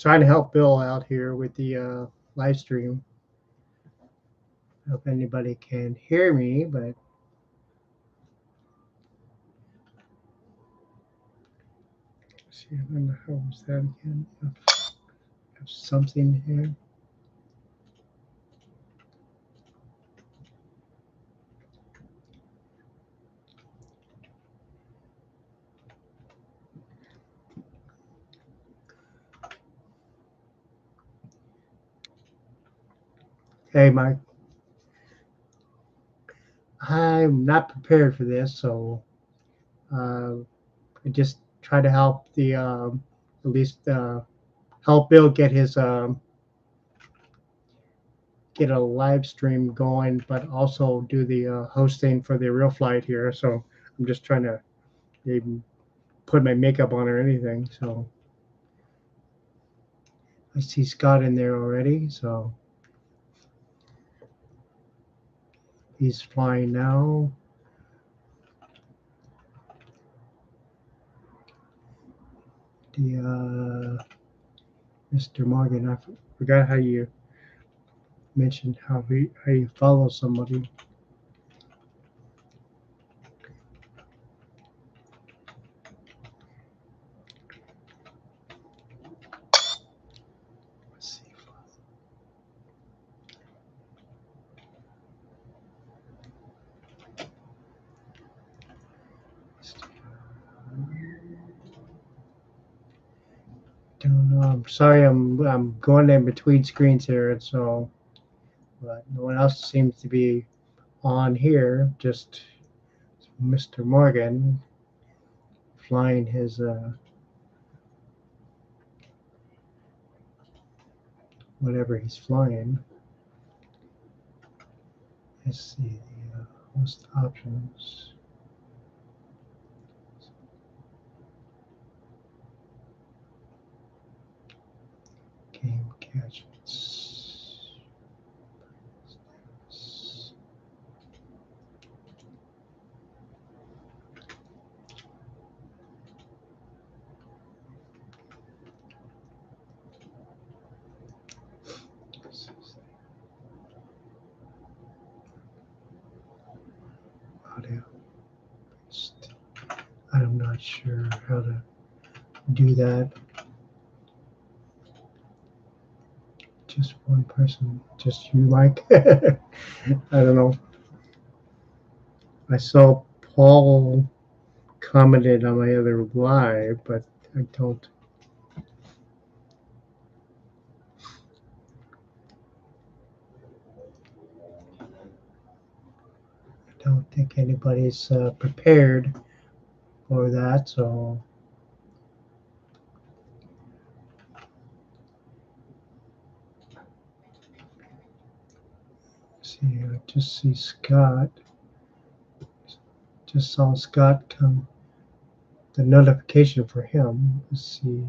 trying to help Bill out here with the live stream. I hope anybody can hear me, but see, I don't know how was that again. Have something here. Hey, Mike. I'm not prepared for this, so uh, I just try to help at least help Bill get a live stream going, but also do the hosting for the real flight here. So I'm just trying to even put my makeup on or anything. So I see Scott in there already. So he's flying now. The Mr. Morgan, I forgot how you mentioned how you follow somebody. Let's see. Don't know. I'm sorry. I'm going in between screens here, and so but no one else seems to be on here. Just Mr. Morgan flying his whatever he's flying. Let's see the host options. Game gadgets. Audio. I'm not sure how to do that. Just one person, just you, Mike. I don't know. I saw Paul commented on my other live, but I don't think anybody's prepared for that. So let's see, I just see Scott. Just saw Scott come. The notification for him. Let's see.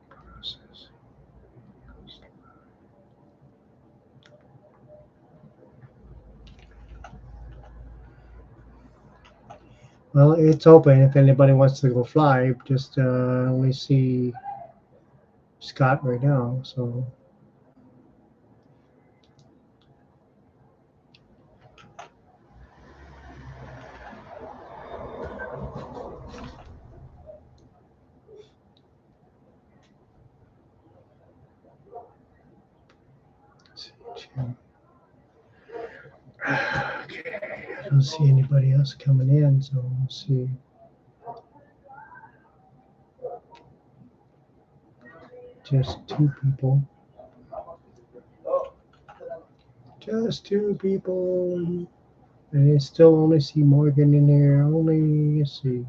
Process. Well, it's open. If anybody wants to go fly, just only see Scott right now. So let's see. Okay, I don't see anybody else coming in, so we'll see. Just two people. Just two people. And I still only see Morgan in there. Only, let's see.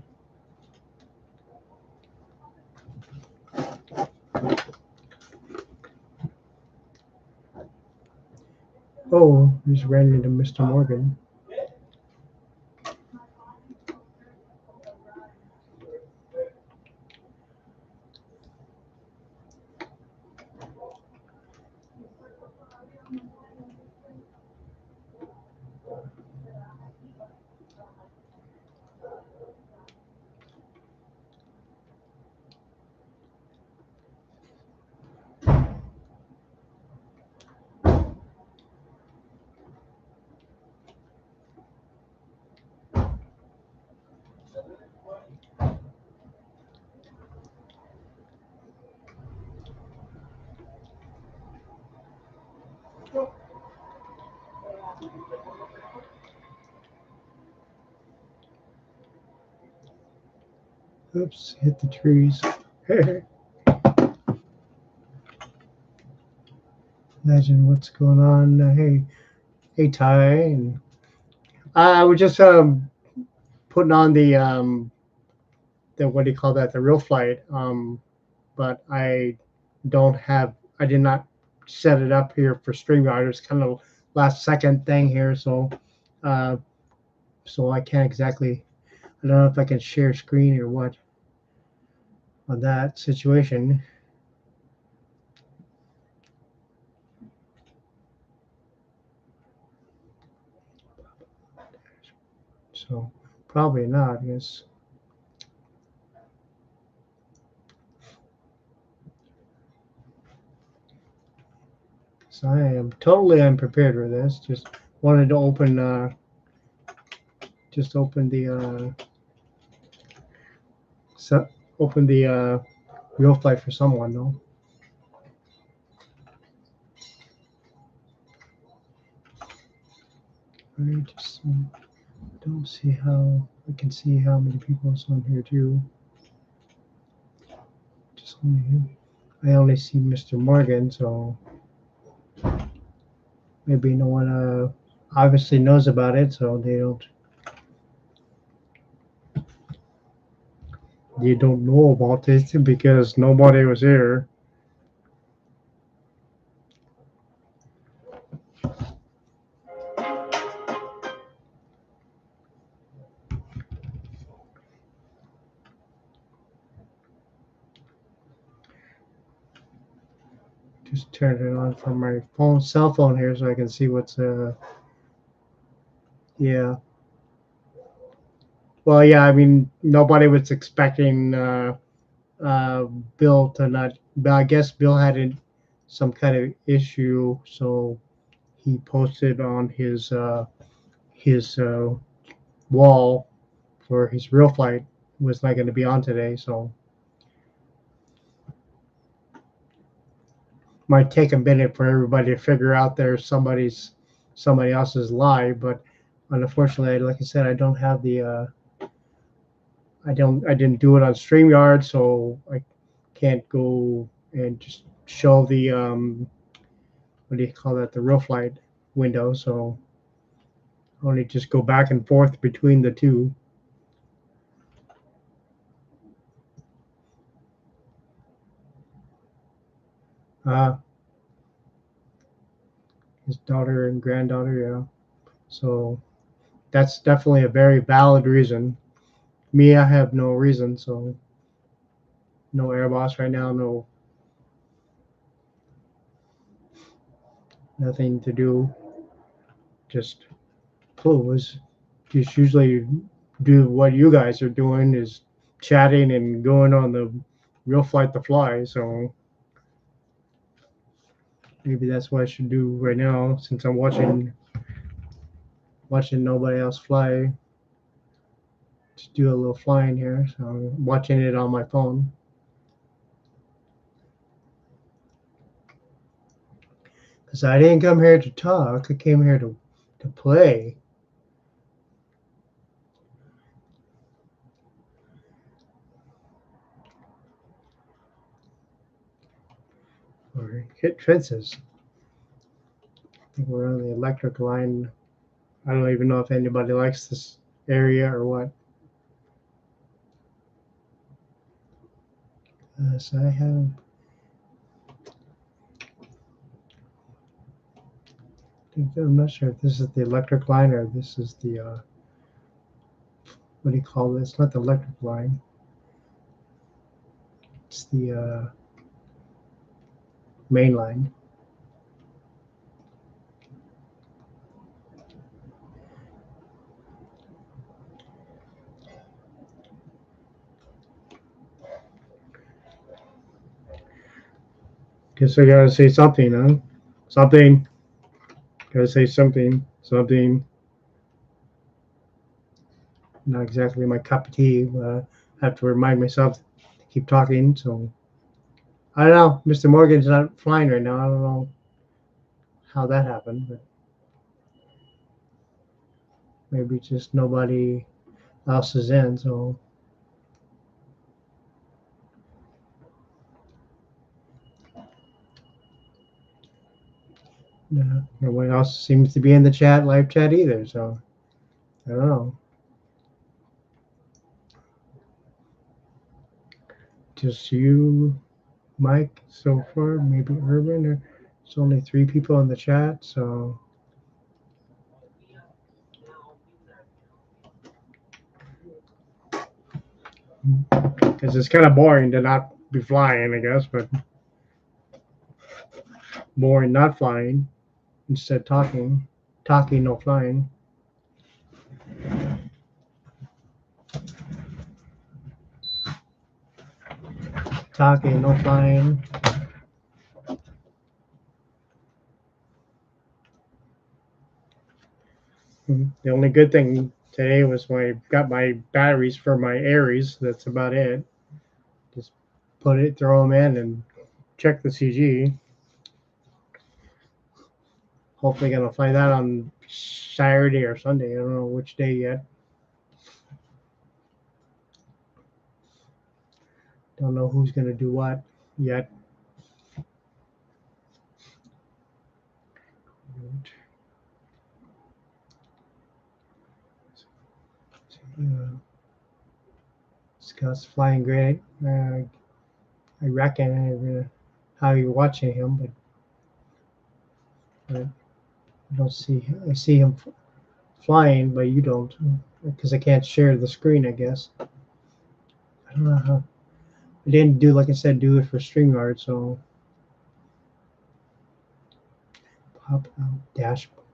Oh, just ran into Mr. Morgan. Oops, hit the trees. Imagine what's going on. Hey, Ty. And I was just putting on the what do you call that? The real flight. But I did not set it up here for StreamYard. It's kind of last second thing here, uh, so I can't exactly. I don't know if I can share screen or what on that situation. So probably not. Yes. So I am totally unprepared for this. Just wanted to open the set, open the real flight for someone though. I just don't see how I can see how many people is on here too. Just I only see Mr. Morgan, so maybe no one obviously knows about it, so they don't know about it because nobody was here. Just turn it on from my cell phone here so I can see what's yeah. Well, yeah, I mean nobody was expecting uh, Bill to not. But I guess Bill had some kind of issue, so he posted on his wall for his real flight was not going to be on today. So might take a minute for everybody to figure out there's somebody else's lie. But unfortunately, like I said, I don't have the I didn't do it on StreamYard, so I can't go and just show the what do you call that, the real flight window. So only just go back and forth between the two. Uh, his daughter and granddaughter, yeah. So that's definitely a very valid reason. Me, I have no reason, so no Airboss right now, nothing to do. Just clues. Just usually do what you guys are doing is chatting and going on the real flight to fly. So maybe that's what I should do right now since I'm watching nobody else fly. Just do a little flying here. So I'm watching it on my phone. Because I didn't come here to talk. I came here to play. Or hit fences. I think we're on the electric line. I don't even know if anybody likes this area or what. So I have. I'm not sure if this is the electric line or this is the what do you call this? It's not the electric line. It's the main line. Guess I gotta say something, huh? Something. Gotta say something. Something. Not exactly my cup of tea. But I have to remind myself to keep talking. So I don't know. Mr. Morgan's not flying right now. I don't know how that happened, but maybe just nobody else is in. So No one else seems to be in the chat, live chat either. So I don't know. Just you, Mike, so far. Maybe Urban. There's only 3 people in the chat, so. Because it's kind of boring to not be flying, I guess, but boring not flying instead talking. Talking, no flying. Talking, no flying. The only good thing today was when I got my batteries for my Aries. That's about it. Just put it, throw them in, and check the CG. Hopefully, gonna fly that on Saturday or Sunday. I don't know which day yet. Don't know who's gonna do what yet. Scott's flying great. I reckon how you're watching him, but I don't see. I see him flying, but you don't, because I can't share the screen. I guess. I don't know how. I didn't do, like I said, do it for StreamYard, so pop out dashboard.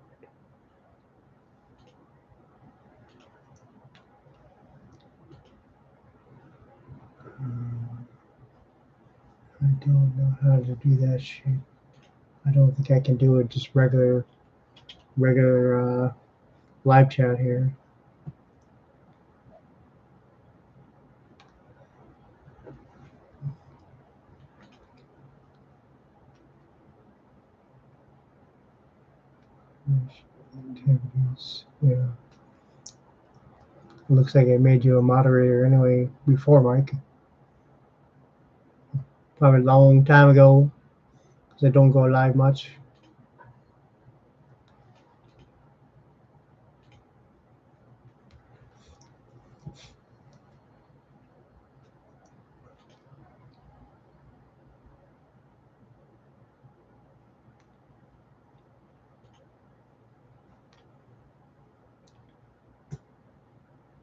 I don't know how to do that shit. I don't think I can do it just regular live chat here. Activities. Yeah. Looks like I made you a moderator anyway before, Mike. Probably a long time ago, because I don't go live much.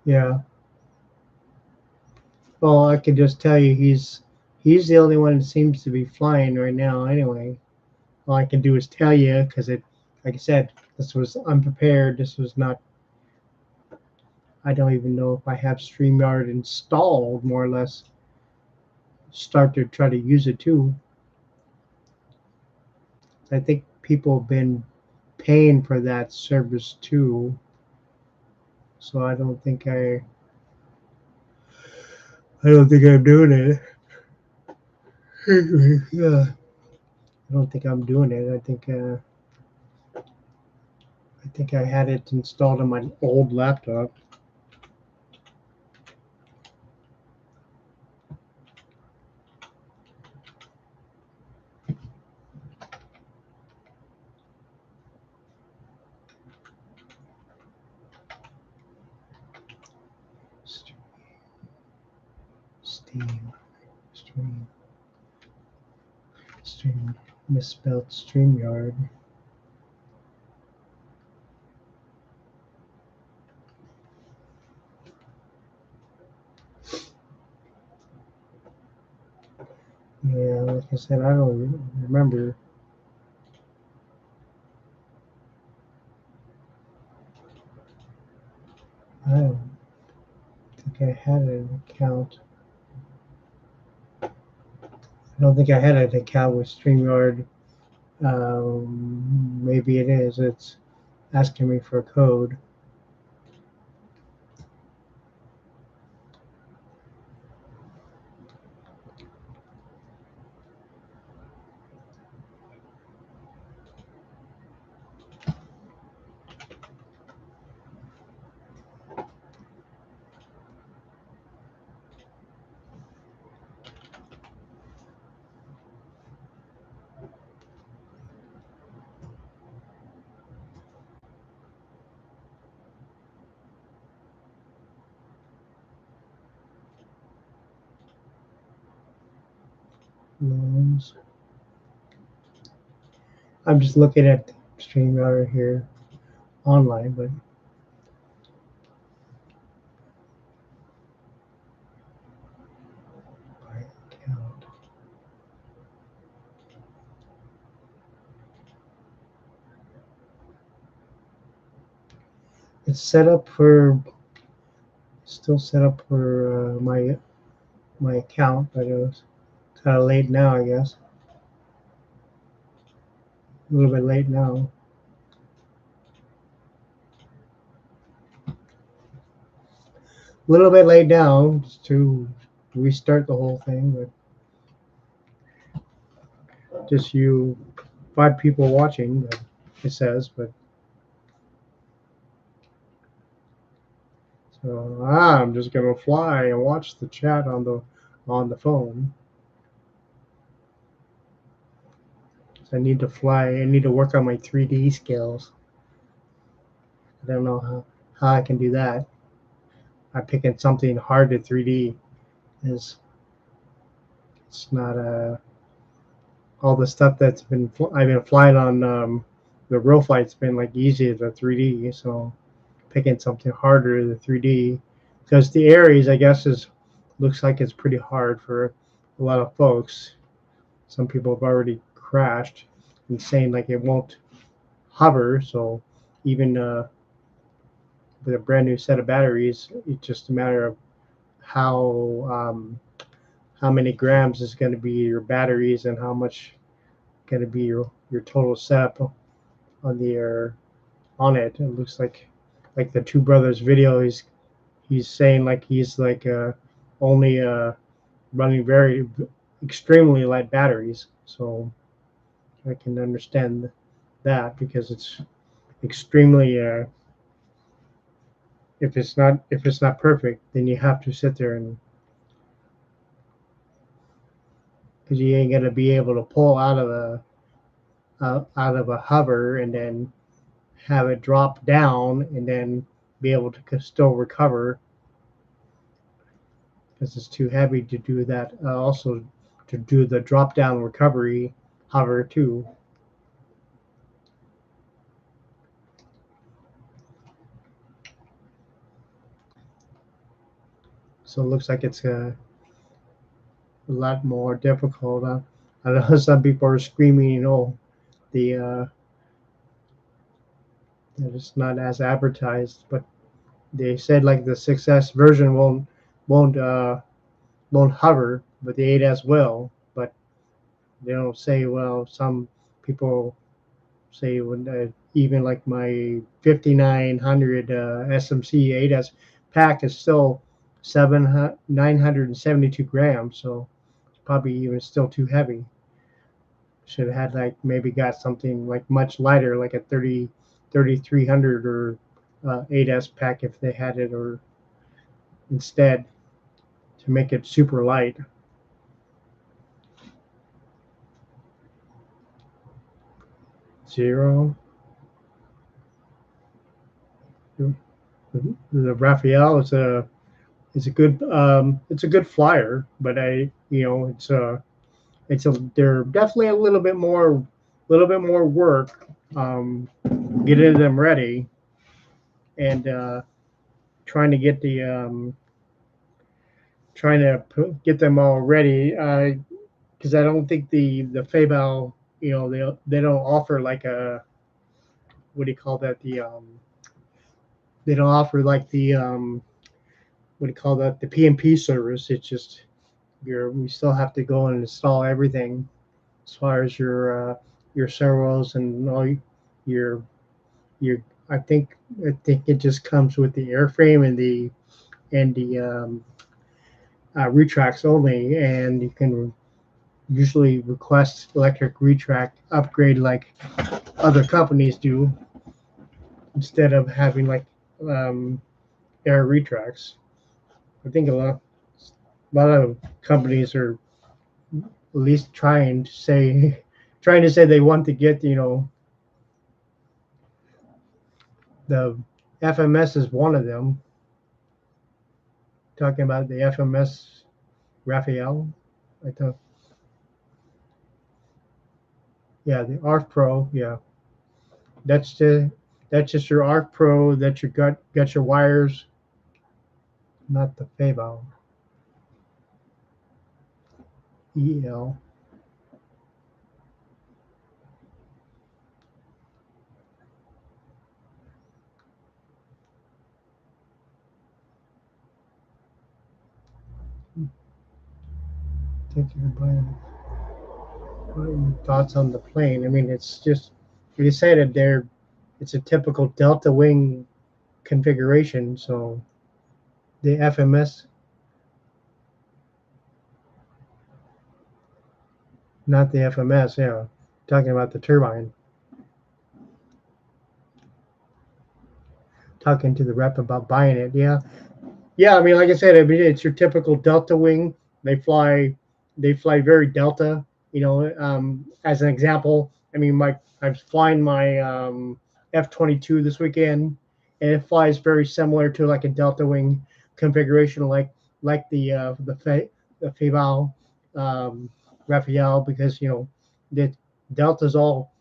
Yeah. Well, I could just tell you he's the only one that seems to be flying right now anyway. All I can do is tell you because it, like I said, this was unprepared. This was not. I don't even know if I have StreamYard installed, more or less. Start to try to use it too. I think people have been paying for that service too. So I don't think I'm doing it. Yeah. I don't think I'm doing it. I think I had it installed on my old laptop. Stream, misspelled StreamYard. Yeah, like I said, I don't remember. I don't think I had an account. I don't think I had an account with StreamYard. Maybe it is. It's asking me for a code. loans. I'm just looking at StreamYard here online, but my account. It's set up for still set up for my account, but it was kind of late now, I guess. A little bit late now. A little bit late now just to restart the whole thing, but just you 5 people watching, it says, but so I'm just gonna fly and watch the chat on the phone. So I need to fly. I need to work on my 3D skills. I don't know how I can do that. I'm picking something hard to 3D. Is it's not all the stuff that's been I've been flying on the real flight's been like easy to 3D. So picking something harder to 3D because the Ares I guess is looks like it's pretty hard for a lot of folks. Some people have already crashed and saying like it won't hover. So even with a brand new set of batteries, it's just a matter of how many grams is going to be your batteries and how much going to be your total setup on the on it. It looks like the two brothers video. He's saying like he's like only running very extremely light batteries. So I can understand that because it's extremely if it's not perfect, then you have to sit there and because you ain't gonna be able to pull out of a hover and then have it drop down and then be able to still recover because it's too heavy to do that. Also, to do the drop down recovery hover too. So it looks like it's a lot more difficult. I know some people are screaming, you know, the that it's not as advertised, but they said like the 6S version won't won't hover, but the 8S will. But they don't say well. Some people say when even like my 5900 SMC 8S pack is still 972 grams, so it's probably even still too heavy. Should have had like maybe got something like much lighter, like a 3300 or 8S pack if they had it, or instead to make it super light. Zero. The Raphael is a good it's a good flyer, but I you know it's a they're definitely a little bit more work getting them ready and trying to get the trying to get them all ready because I don't think the Fable you know they don't offer like a what do you call that they don't offer like the what do you call that the PMP service. It's just we still have to go and install everything as far as your servos and all your your I think it just comes with the airframe and the retracts only, and you can usually request electric retract upgrade like other companies do instead of having like um, air retracts. I think a lot of companies are at least trying to say they want to get you know the FMS is one of them. Talking about the FMS Raphael, I thought Yeah, the Arc Pro. Yeah, that's just your Arc Pro. That you got your wires, not the Fable EL. Thank you for buying. What are your thoughts on the plane? I mean, it's just you decided there. It's a typical Delta Wing configuration. So the FMS, not the FMS. Yeah, talking about the turbine. Talking to the rep about buying it. Yeah, yeah. I mean, like I said, I mean, it's your typical Delta Wing. They fly, they fly very Delta. As an example, I mean, I'm flying my F-22 this weekend, and it flies very similar to like a Delta Wing configuration, like the Fable um, Raphael, because the Deltas all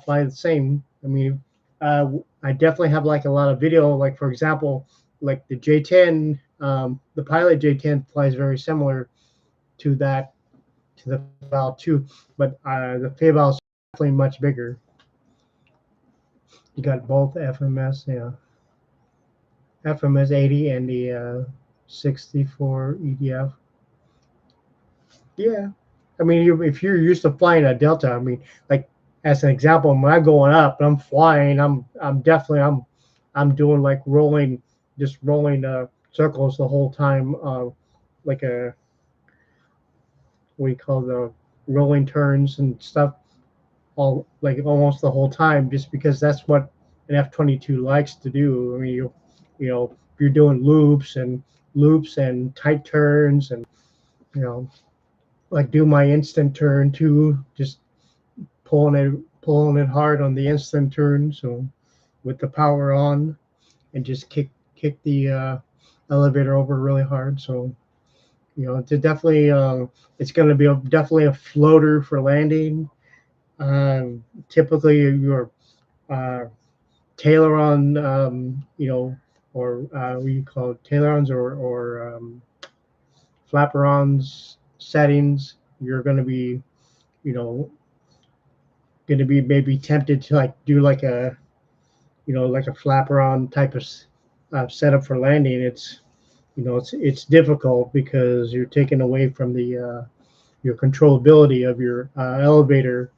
fly the same. I mean, I definitely have like a lot of video, like for example, like the J10, the Pilot J10 flies very similar to that to the Fable 2, but the Fable is definitely much bigger. You got both FMS, yeah, FMS 80 and the 64 EDF. Yeah, I mean, if you're used to flying a Delta, I mean, like as an example, when I'm going up and I'm flying, I'm definitely I'm doing like rolling circles the whole time, like a what do you call the rolling turns and stuff, all like almost the whole time, just because that's what an F-22 likes to do. I mean, if you're doing loops and tight turns, and you know, like do my instant turn too, just pulling it hard on the instant turn, so with the power on, and just kick the elevator over really hard. So it's definitely it's going to be definitely a floater for landing. Typically, your uh, Tailoron, or what do you call it, Tailorons or flaperons settings, you're you know, going to be maybe tempted to like do like a flaperon type of setup for landing. It's difficult because you're taken away from the your controllability of your elevator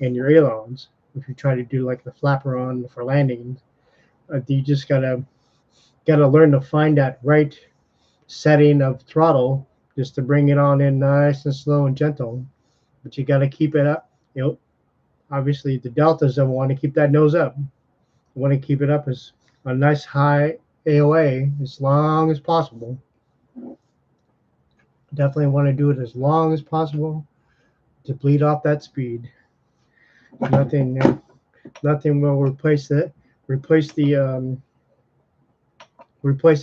and your ailerons. If you try to do like the flaperon for landing, you just gotta learn to find that right setting of throttle just to bring it on in nice and slow and gentle. But you gotta keep it up. Obviously the deltas don't want to keep that nose up. You want to keep it up as a nice high AOA as long as possible. Definitely want to do it as long as possible to bleed off that speed. Nothing, nothing will replace the replace it,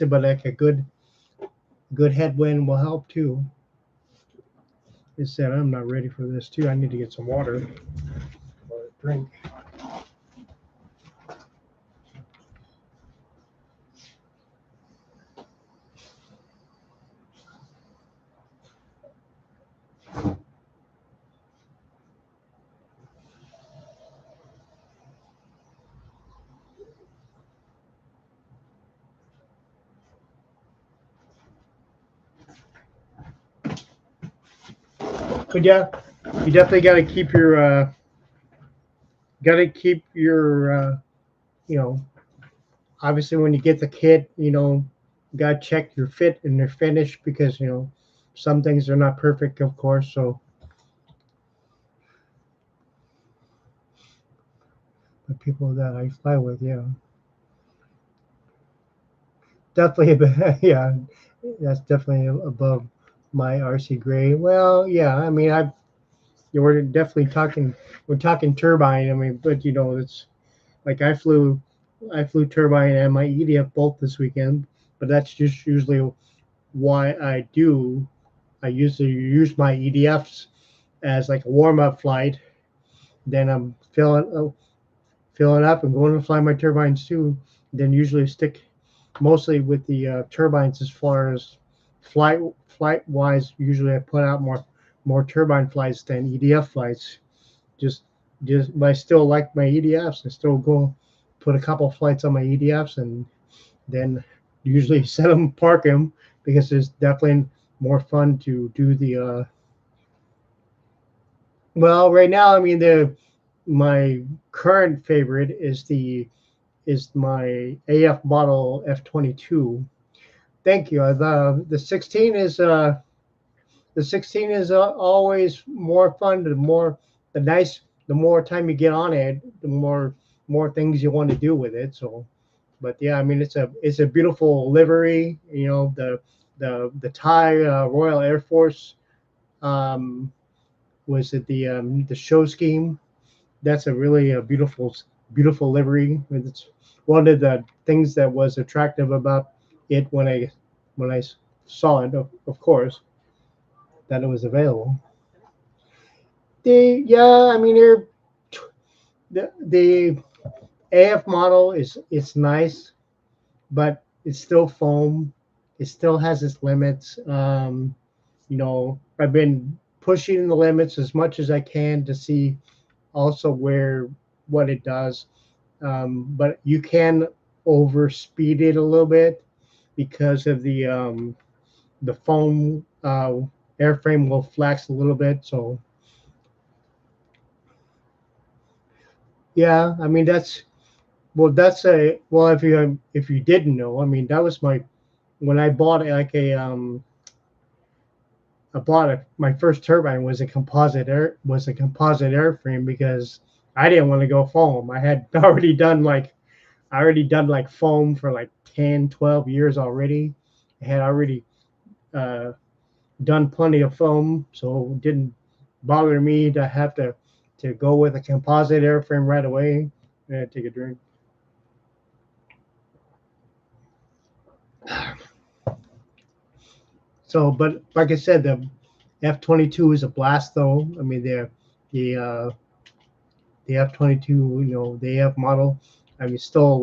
but like a good headwind will help too. It said I'm not ready for this too. I need to get some water or a drink. But yeah, you definitely got to keep your you know obviously when you get the kit, you got to check your fit and your finish, because some things are not perfect, of course. So the people that I fly with, yeah, definitely yeah, that's definitely above my RC grade. Well, yeah, I mean, we're definitely talking turbine. I mean, but it's like I flew turbine and my EDF both this weekend, but that's just usually why I usually use my EDFs as like a warm up flight, then I'm filling up and going to fly my turbines too. Then usually stick mostly with the turbines as far as flight wise. Usually I put out more turbine flights than EDF flights. Just but I still like my EDFs. I still go put a couple flights on my EDFs and then usually set them, park them, because it's definitely more fun to do the. Well, right now, I mean, the my current favorite is my AF model F-22. Thank you. The 16 is always more fun. The more time you get on it, the more things you want to do with it. So, but yeah, I mean, it's a beautiful livery. You know, the Thai Royal Air Force, um, was it the show scheme. That's a really beautiful livery. It's one of the things that was attractive about it when I saw it, of course, that it was available. Yeah, I mean, the AF model is it's nice, but it's still foam. It still has its limits. I've been pushing the limits as much as I can to see also where what it does. But you can overspeed it a little bit because of the foam airframe will flex a little bit. So yeah, I mean that's if you didn't know, I mean that was my when I bought like a I bought my first turbine was a composite airframe because I didn't want to go foam. I had already done like foam for like 10, 12 years already. I had already uh, done plenty of foam, so it didn't bother me to have to go with a composite airframe right away. Take a drink. So, but like I said, the F-22 is a blast, though. I mean, the uh, the F-22, the AF model. I mean, still a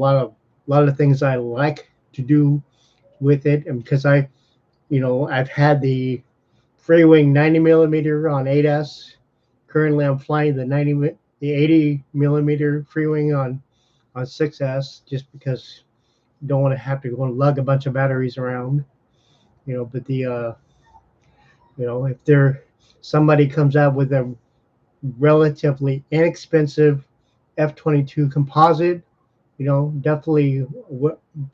lot of things I like to do with it, and because I've had the Freewing 90 millimeter on 8S. Currently, I'm flying the 80 millimeter Freewing on 6S, just because you don't want to have to go and lug a bunch of batteries around. But if somebody comes out with a relatively inexpensive F-22 composite, definitely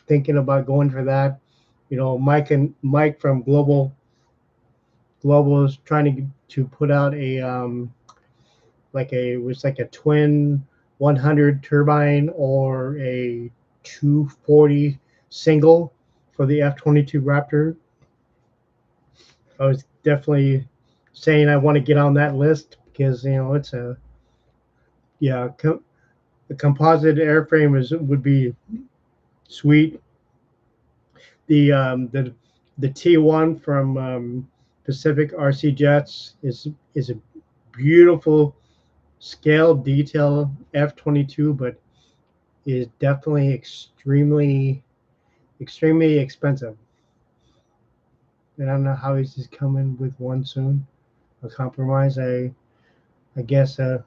thinking about going for that. Mike from Global is trying to put out it was like a twin 100 turbine or a 240 single for the F-22 Raptor. I was definitely saying I want to get on that list because it's a yeah the composite airframe would be sweet. The T1 from Pacific RC Jets is a beautiful scale detail F-22, but is definitely extremely expensive. And I don't know how he's just coming with one soon. A compromise. I guess the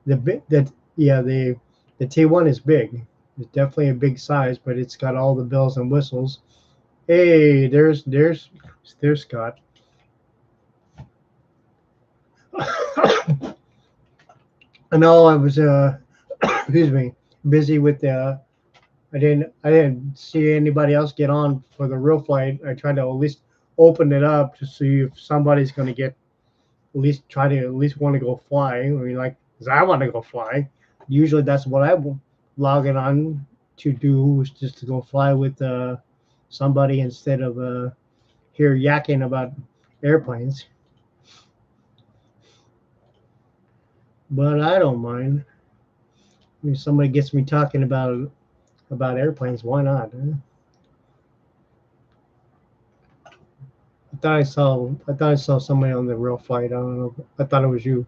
that yeah the T1 is big. It's definitely a big size, but it's got all the bells and whistles. Hey, there's Scott. I know I was excuse me busy with the I didn't see anybody else get on for the real flight. I tried to at least open it up to see if somebody's going to get at least try to at least want to go fly. I mean, like, 'cause I want to go fly. Usually that's what I log it on to do, is just to go fly with somebody instead of here yakking about airplanes. But I don't mind. I mean, somebody gets me talking about airplanes. Why not? Huh? I thought I saw somebody on the real flight. I don't know. I thought it was you.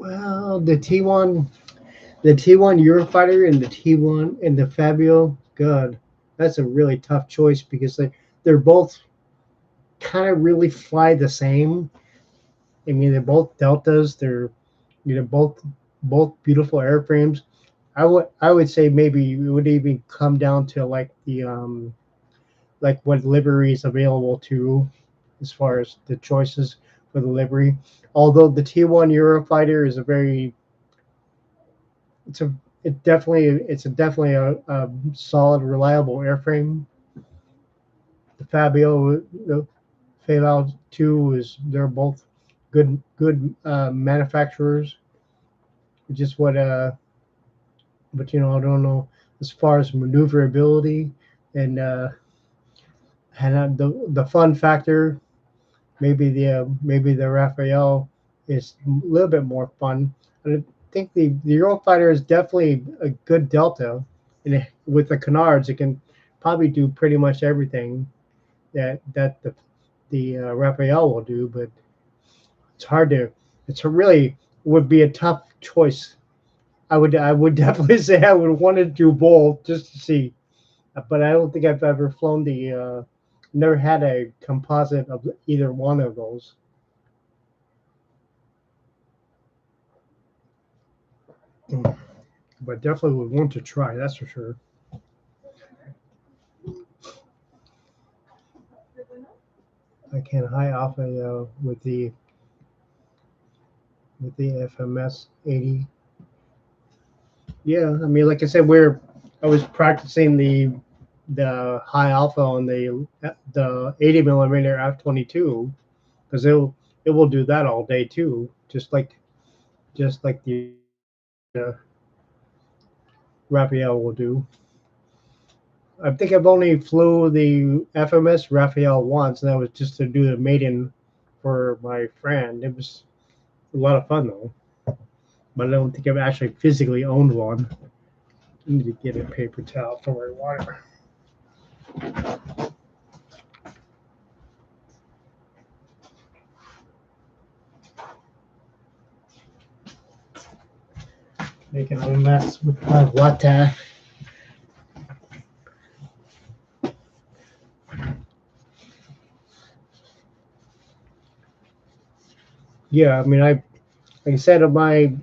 Well, the T1 Eurofighter and the T1 and the Fabio, God, that's a really tough choice because they're both kind of really fly the same. I mean, they're both Deltas. They're both beautiful airframes. I would say maybe it would even come down to like the like what livery is available to, as far as the choices for the livery. Although the T1 Eurofighter is a very it's a it's definitely a solid, reliable airframe. The Fabio, the Fallout 2 is they're both good manufacturers. Just but I don't know as far as maneuverability and the fun factor. Maybe the Raphael is a little bit more fun. I think the Eurofighter is definitely a good Delta, and with the canards, it can probably do pretty much everything that the Raphael will do. But it's hard to. It's a really would be a tough choice. I would definitely say I would want to do both just to see, but I don't think I've ever flown never had a composite of either one of those. But definitely would want to try. That's for sure. I can high off with the FMS 80. Yeah, I mean, like I said, I was practicing the high alpha on the 80 millimeter F-22 because it will do that all day too, just like the uh, Raphael will do. I think I've only flew the FMS Raphael once, and that was just to do the maiden for my friend. It was a lot of fun though, but I don't think I've actually physically owned one. I need to get a paper towel for my water. Making a mess with my water. Yeah, I mean, like I said, the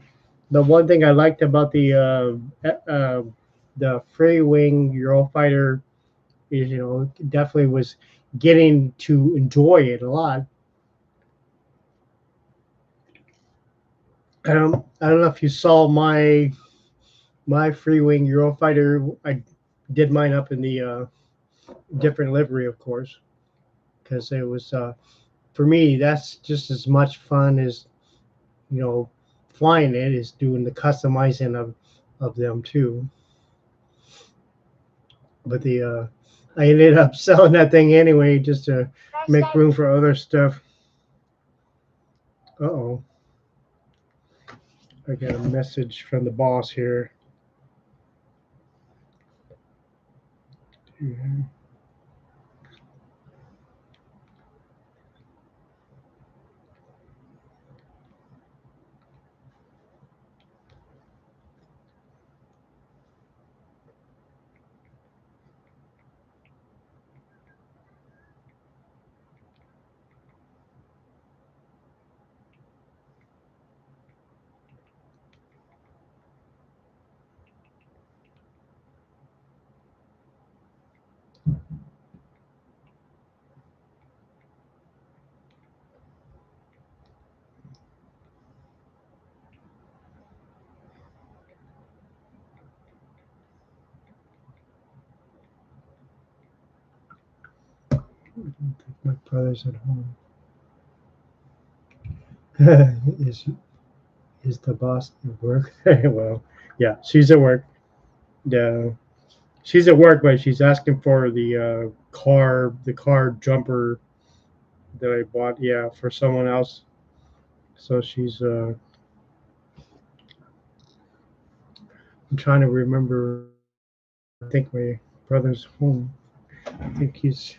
one thing I liked about the free wing Eurofighter is definitely was getting to enjoy it a lot. I don't know if you saw my free wing Eurofighter. I did mine up in the different livery, of course, because it was for me. That's just as much fun as you know flying it is doing the customizing of them too. But I ended up selling that thing anyway just to make room for other stuff. Uh-oh, I got a message from the boss here. Mhm. I don't think my brother's at home. is is the boss at work? Well, yeah, she's at work. Yeah, she's at work, but she's asking for the car jumper that I bought. Yeah, for someone else. So I'm trying to remember. I think my brother's home. I think he's.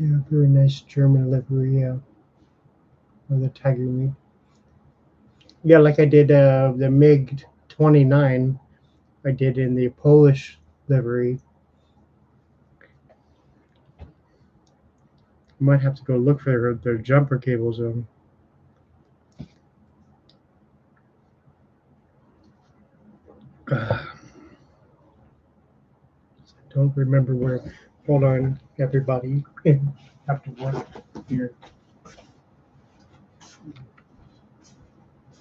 Yeah, very nice German livery. Yeah, of the Tiger meat. Yeah, like I did the MiG 29. I did in the Polish livery. Might have to go look for their jumper cables though. I don't remember where. Hold on, everybody. Have to work here.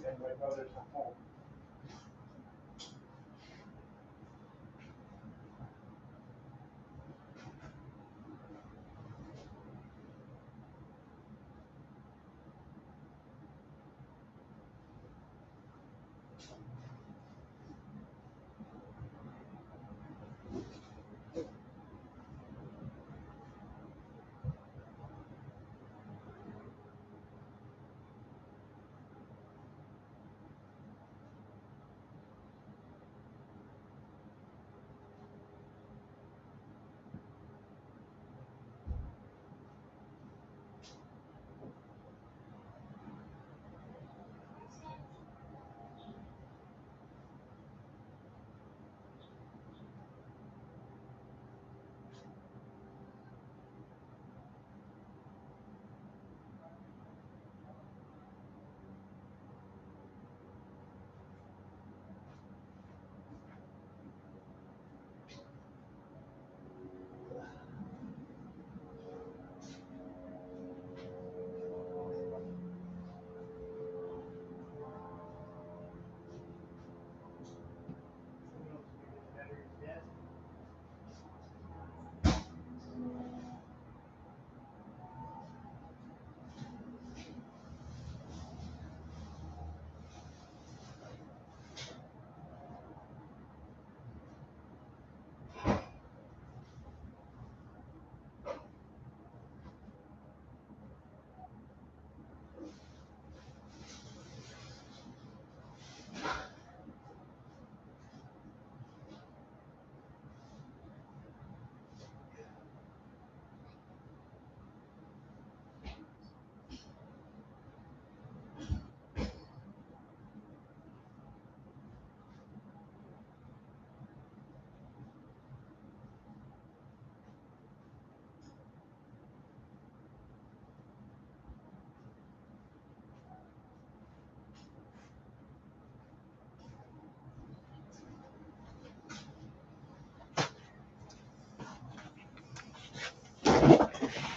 And my brother's at home.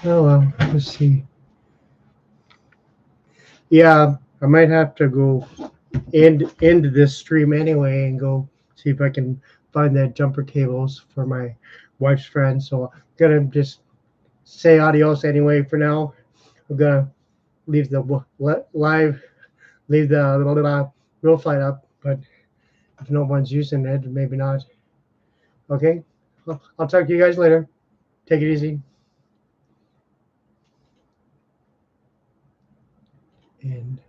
Oh well, let's see. Yeah, I might have to go end this stream anyway and go see if I can find the jumper cables for my wife's friend. So I'm gonna just say adios anyway for now. I'm gonna leave the live, leave the real flight up, but if no one's using it, maybe not. Okay, I'll talk to you guys later. Take it easy. And